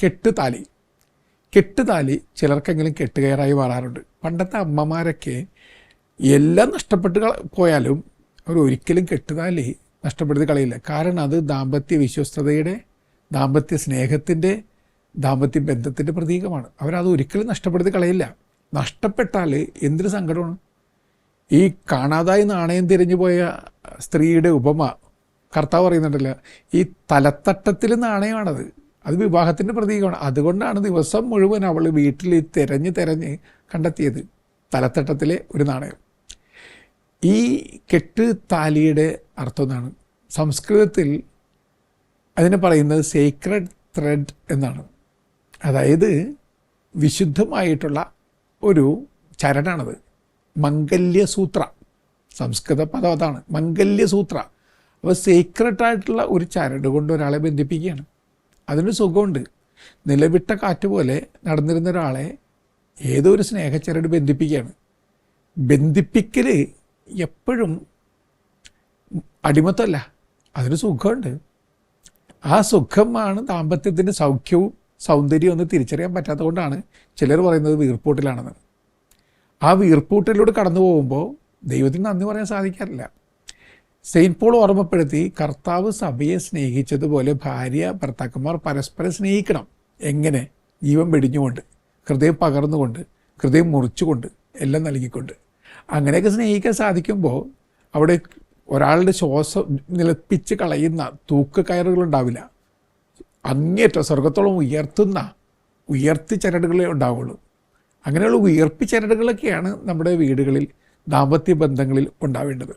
കെട്ടുതാലി. കെട്ടുതാലി ചിലർക്കെങ്കിലും കെട്ടുകയറായി മാറാറുണ്ട്. പണ്ടത്തെ അമ്മമാരൊക്കെ എല്ലാം നഷ്ടപ്പെട്ട് പോയാലും അവർ ഒരിക്കലും കെട്ടുതാലി നഷ്ടപ്പെടുത്തി കളയില്ല. കാരണം അത് ദാമ്പത്യ വിശ്വസ്തതയുടെ, ദാമ്പത്യ സ്നേഹത്തിൻ്റെ, ദാമ്പത്യ ബന്ധത്തിൻ്റെ പ്രതീകമാണ്. അവരത് ഒരിക്കലും നഷ്ടപ്പെടുത്തി കളയില്ല. നഷ്ടപ്പെട്ടാൽ എന്തൊരു സങ്കടമാണ്. ഈ കാണാതായി നാണയം തിരിഞ്ഞു പോയ സ്ത്രീയുടെ ഉപമ കർത്താവ് പറയുന്നുണ്ടല്ലോ, ഈ തലത്തട്ടത്തിൽ നാണയമാണത്. അത് വിവാഹത്തിൻ്റെ പ്രതീകമാണ്. അതുകൊണ്ടാണ് ദിവസം മുഴുവൻ അവൾ വീട്ടിൽ തിരഞ്ഞ് കണ്ടെത്തിയത് തലത്തട്ടത്തിലെ ഒരു നാണയം. ഈ കെട്ട് താലിയുടെ അർത്ഥം എന്നാണ്. സംസ്കൃതത്തിൽ അതിനെ പറയുന്നത് സേക്രഡ് ത്രെഡ് എന്നാണ്. അതായത് വിശുദ്ധമായിട്ടുള്ള ഒരു ചരടാണത്. മംഗല്യസൂത്ര, സംസ്കൃത പദം അതാണ്, മംഗല്യസൂത്ര. അപ്പോൾ സീക്രട്ടായിട്ടുള്ള ഒരു ചരട് കൊണ്ട് ഒരാളെ ബന്ധിപ്പിക്കുകയാണ്. അതിന് സുഖമുണ്ട്. നിലവിട്ട കാറ്റ് പോലെ നടന്നിരുന്ന ഒരാളെ ഏതോ ഒരു സ്നേഹച്ചരട് ബന്ധിപ്പിക്കുകയാണ്. ബന്ധിപ്പിക്കൽ എപ്പോഴും അടിമത്തമല്ല, അതിന് സുഖമുണ്ട്. ആ സുഖമാണ് ദാമ്പത്യത്തിൻ്റെ സൗഖ്യവും സൗന്ദര്യവും ഒന്ന് തിരിച്ചറിയാൻ പറ്റാത്തത് കൊണ്ടാണ് ചിലർ പറയുന്നത് വീർപ്പൂട്ടിലാണെന്ന്. ആ വീർപ്പൂട്ടിലൂടെ കടന്നു പോകുമ്പോൾ ദൈവത്തിന് നന്ദി പറയാൻ സാധിക്കാറില്ല. സെയിൻറ്റ് പോൾ ഓർമ്മപ്പെടുത്തി, കർത്താവ് സഭയെ സ്നേഹിച്ചതുപോലെ ഭാര്യ ഭർത്താക്കന്മാർ പരസ്പരം സ്നേഹിക്കണം. എങ്ങനെ? ജീവൻ വെടിഞ്ഞുകൊണ്ട്, ഹൃദയം പകർന്നുകൊണ്ട്, ഹൃദയം മുറിച്ചുകൊണ്ട്, എല്ലാം നൽകിക്കൊണ്ട്. അങ്ങനെയൊക്കെ സ്നേഹിക്കാൻ സാധിക്കുമ്പോൾ അവിടെ ഒരാളുടെ ശ്വാസം നിലപ്പിച്ച് കളയുന്ന തൂക്കക്കയറുകളുണ്ടാവില്ല. അങ്ങേറ്റം സ്വർഗത്തോളം ഉയർത്തി ചരടുകളെ ഉണ്ടാവുള്ളൂ. അങ്ങനെയുള്ള ഉയർപ്പി ചരടുകളൊക്കെയാണ് നമ്മുടെ വീടുകളിൽ, ദാമ്പത്യ ബന്ധങ്ങളിൽ ഉണ്ടാവേണ്ടത്.